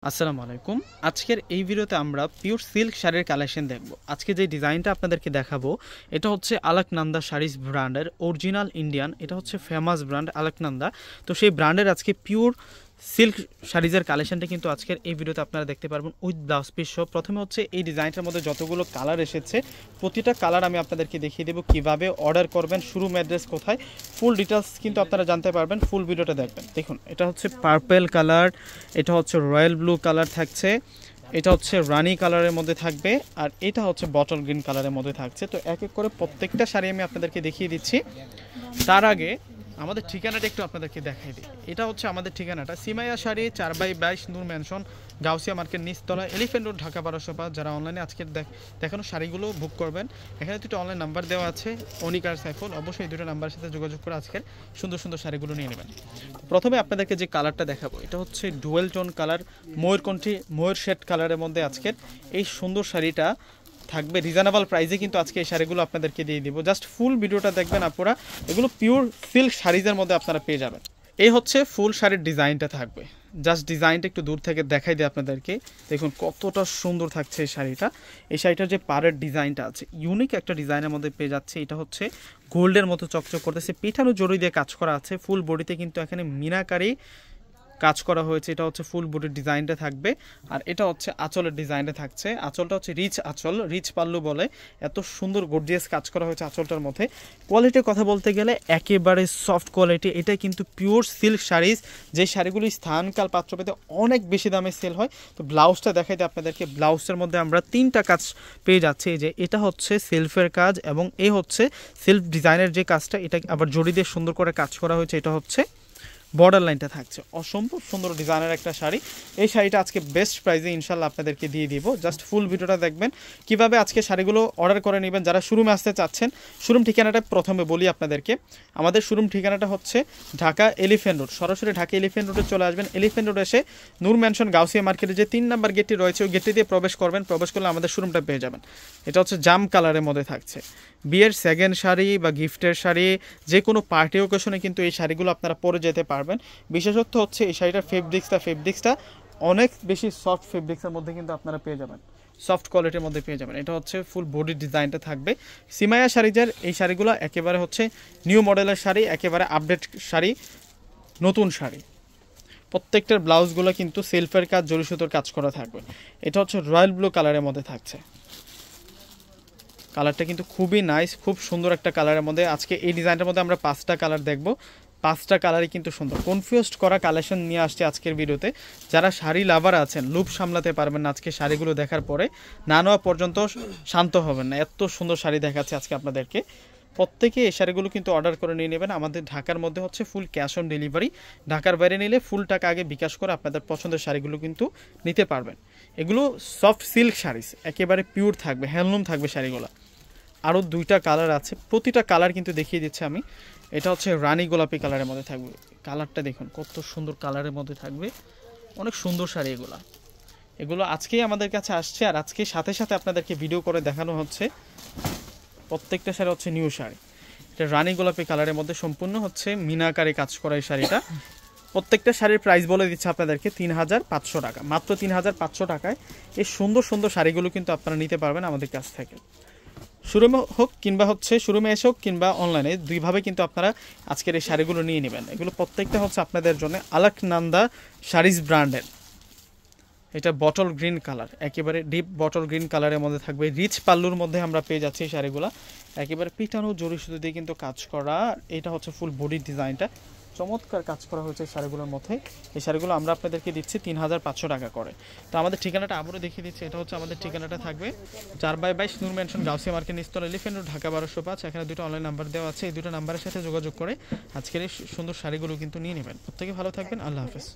আসসালামু আলাইকুম। আজকের এই ভিডিওতে আমরা পিওর সিল্ক শাড়ির কালেকশন দেখব। আজকে যে ডিজাইনটা আপনাদেরকে দেখাবো এটা হচ্ছে আলাকনন্দা শাড়িজ ব্র্যান্ডের অরিজিনাল ইন্ডিয়ান। এটা হচ্ছে ফেমাস ব্র্যান্ড আলাকনন্দা। তো সেই ব্র্যান্ডের আজকে পিওর সিল্ক শাড়িজের কালেকশনটা কিন্তু আজকের এই ভিডিওতে আপনারা দেখতে পারবেন উইথ ব্লাউজ পিস সহ। প্রথমে হচ্ছে এই ডিজাইনটার মধ্যে যতগুলো কালার এসেছে প্রতিটা কালার আমি আপনাদেরকে দেখিয়ে দেবো কিভাবে অর্ডার করবেন, শোরুম অ্যাড্রেস কোথায়, ফুল ডিটেলস কিন্তু আপনারা জানতে পারবেন। ফুল ভিডিওটা দেখবেন। দেখুন, এটা হচ্ছে পার্পেল কালার, এটা হচ্ছে রয়্যাল ব্লু কালার থাকছে, এটা হচ্ছে রানি কালারের মধ্যে থাকবে, আর এটা হচ্ছে বটল গ্রিন কালারের মধ্যে থাকছে। তো এক এক করে প্রত্যেকটা শাড়ি আমি আপনাদেরকে দেখিয়ে দিচ্ছি। তার আগে আমাদের ঠিকানাটা একটু আপনাদেরকে দেখাই দিই। এটা হচ্ছে আমাদের ঠিকানাটা সিমাইয়া শাড়ি 4/22 নূর ম্যানশন, গাউসিয়া মার্কেট নিচতলা, এলিফ্যান্ট রোড, ঢাকা 1205। যারা অনলাইনে আজকের দেখানো শাড়িগুলো বুক করবেন, এখানে দুটো অনলাইন নাম্বার দেওয়া আছে, অনিক আর সাইফুল। অবশ্যই দুটো নাম্বারের সাথে যোগাযোগ করে আজকের সুন্দর সুন্দর শাড়িগুলো নিয়ে নেবেন। প্রথমে আপনাদেরকে যে কালারটা দেখাবো এটা হচ্ছে ডুয়েল টোন কালার, ময়ূর শেড কালারের মধ্যে আজকের এই সুন্দর শাড়িটা থাকবে রিজনেবল প্রাইসে। কিন্তু আজকে এই শাড়িগুলো আপনাদেরকে দিয়ে দিব। জাস্ট ফুল ভিডিওটা দেখবেন আপনারা, এগুলো পিওর সিল্ক শাড়িজের মধ্যে আপনারা পেয়ে যাবেন। এই হচ্ছে ফুল শাড়ির ডিজাইনটা থাকবে। জাস্ট ডিজাইনটা একটু দূর থেকে দেখাই দিই আপনাদেরকে। দেখুন কতটা সুন্দর থাকছে এই শাড়িটা। এই শাড়িটার যে পাড়ের ডিজাইনটা আছে ইউনিক একটা ডিজাইনের মধ্যে পেয়ে যাচ্ছে। এটা হচ্ছে গোল্ডের মতো চকচক করতেছে, পিঠানো জড়ি দিয়ে কাজ করা আছে। ফুল বডিতে কিন্তু এখানে মিনাকারি কাজ করা হয়েছে। এটা হচ্ছে ফুল বডির ডিজাইনটা থাকবে। আর এটা হচ্ছে আঁচলের ডিজাইনটা থাকছে। আঁচলটা হচ্ছে রিচ আঁচল, রিচ পাল্লু বলে। এত সুন্দর গর্জিয়াস কাজ করা হয়েছে আঁচলটার মধ্যে। কোয়ালিটির কথা বলতে গেলে একেবারে সফট কোয়ালিটি। এটা কিন্তু পিওর সিল্ক শাড়িজ, যে শাড়িগুলি স্থানকাল পাত্রপেতে অনেক বেশি দামে সেল হয়। তো ব্লাউজটা দেখাই দিই আপনাদেরকে। ব্লাউজের মধ্যে আমরা 3টা কাজ পেয়ে যাচ্ছি। যে এটা হচ্ছে সেলফের কাজ এবং এই হচ্ছে সেলফ ডিজাইনের যে কাজটা, এটা আবার জড়ি দিয়ে সুন্দর করে কাজ করা হয়েছে। এটা হচ্ছে বর্ডার লাইনটা থাকছে। অসম্ভব সুন্দর ডিজাইনের একটা শাড়ি। এই শাড়িটা আজকে বেস্ট প্রাইসে ইনশাল্লাহ আপনাদেরকে দিয়ে দিব। জাস্ট ফুল ভিডিওটা দেখবেন কিভাবে আজকে শাড়িগুলো অর্ডার করে নেবেন। যারা শোরুমে আসতে চাচ্ছেন, শোরুম ঠিকানাটা প্রথমে বলি আপনাদেরকে। আমাদের শোরুম ঠিকানাটা হচ্ছে ঢাকা এলিফ্যান্ট রোড। সরাসরি ঢাকা এলিফ্যান্ট রোডে চলে আসবেন। এলিফ্যান্ট রোড এসে নূর ম্যানশন গাউসিয়া মার্কেটে যে 3 নাম্বার গেটটি রয়েছে ওই গেটটি দিয়ে প্রবেশ করবেন। প্রবেশ করলে আমাদের শোরুমটা পেয়ে যাবেন। এটা হচ্ছে জাম কালারের মধ্যে থাকছে। বিয়ের সেকেন্ড শাড়ি বা গিফটের শাড়ি, যে কোনো পার্টি ওকেশনে কিন্তু এই শাড়িগুলো আপনারা পরে যেতে পারবেন। বিশেষত্ব হচ্ছে এই শাড়িটার ফেব্রিক্সটা অনেক বেশি সফট ফেব্রিক্সের মধ্যে কিন্তু আপনারা পেয়ে যাবেন, সফট কোয়ালিটির মধ্যে পেয়ে যাবেন। এটা হচ্ছে ফুল বডি ডিজাইনটা থাকবে। সিমাইয়া শাড়িজের এই শাড়িগুলো একেবারে হচ্ছে নিউ মডেলের শাড়ি, একেবারে আপডেট শাড়ি, নতুন শাড়ি। প্রত্যেকটার ব্লাউজগুলো কিন্তু সেলফের কাজ, জরি সুতোর কাজ করা থাকবে। এটা হচ্ছে রয়্যাল ব্লু কালারের মধ্যে থাকছে। কালারটা কিন্তু খুবই নাইস, খুব সুন্দর একটা কালারের মধ্যে। আজকে এই ডিজাইনটার মধ্যে আমরা 5টা কালার দেখব। 5টা কালারই কিন্তু সুন্দর। কনফিউজড করা কালেকশন নিয়ে আসছে আজকের ভিডিওতে। যারা শাড়ি লাভার আছেন, লুপ সামলাতে পারবেন না আজকে শাড়িগুলো দেখার পরে, না নেওয়া পর্যন্ত শান্ত হবেন না। এত সুন্দর শাড়ি দেখাচ্ছে আজকে আপনাদেরকে। প্রত্যেকে এই শাড়িগুলো কিন্তু অর্ডার করে নিয়ে নেবেন। আমাদের ঢাকার মধ্যে হচ্ছে ফুল ক্যাশ অন ডেলিভারি। ঢাকার বাইরে নিলে ফুল টাকা আগে বিকাশ করে আপনাদের পছন্দের শাড়িগুলো কিন্তু নিতে পারবেন। এগুলো সফট সিল্ক শাড়িজ, একেবারে পিওর থাকবে, হ্যান্ডলুম থাকবে শাড়িগুলো। আরও 2টা কালার আছে, প্রতিটা কালার কিন্তু দেখিয়ে দিচ্ছি আমি। এটা হচ্ছে রানী গোলাপি কালারের মধ্যে থাকবে। কালারটা দেখুন কত সুন্দর কালারের মধ্যে থাকবে। অনেক সুন্দর শাড়ি এগুলো আজকেই আমাদের কাছে আসছে, আর আজকে সাথে সাথে আপনাদেরকে ভিডিও করে দেখানো হচ্ছে। প্রত্যেকটা শাড়ি হচ্ছে নিউ শাড়ি। এটা রানী গোলাপি কালারের মধ্যে সম্পূর্ণ হচ্ছে মিনাকারি কাজ করা এই শাড়িটা। প্রত্যেকটা শাড়ির প্রাইস বলে দিচ্ছে আপনাদেরকে 3500 টাকা। মাত্র 3500 টাকায় এই সুন্দর সুন্দর শাড়িগুলো কিন্তু আপনারা নিতে পারবেন আমাদের কাছ থেকে। শোরুমে হোক কিংবা হচ্ছে শোরুমে এসে হোক কিংবা অনলাইনে, দুইভাবে কিন্তু আপনারা আজকের এই শাড়িগুলো নিয়ে নেবেন। এগুলো প্রত্যেকটা হচ্ছে আপনাদের জন্য আলাকনন্দা শাড়িজ ব্র্যান্ডের। এটা বটল গ্রিন কালার, একেবারে ডিপ বটল গ্রিন কালারের মধ্যে থাকবে। রিচ পাল্লুর মধ্যে আমরা পেয়ে যাচ্ছি এই শাড়িগুলো। একেবারে পিটানো জরি সুতো দিয়ে কিন্তু কাজ করা। এটা হচ্ছে ফুল বডির ডিজাইনটা, চমৎকার কাজ করা হয়েছে শাড়িগুলোর মধ্যে। এই শাড়িগুলো আমরা আপনাদেরকে দিচ্ছি 3500 টাকা করে। তো আমাদের ঠিকানাটা আবারও দেখিয়ে দিচ্ছি। এটা হচ্ছে আমাদের ঠিকানাটা থাকবে 4/22 নূর ম্যানশন, গাউসিয়া মার্কেট নিচতলা, এলিফ্যান্ট রোড, ঢাকা 1205। এখানে 2টা অনলাইন নাম্বার দেওয়া আছে। এই 2টা নাম্বারের সাথে যোগাযোগ করে আজকের এই সুন্দর শাড়িগুলো কিন্তু নিয়ে নেবেন। প্রত্যেকে ভালো থাকবেন। আল্লাহ হাফেজ।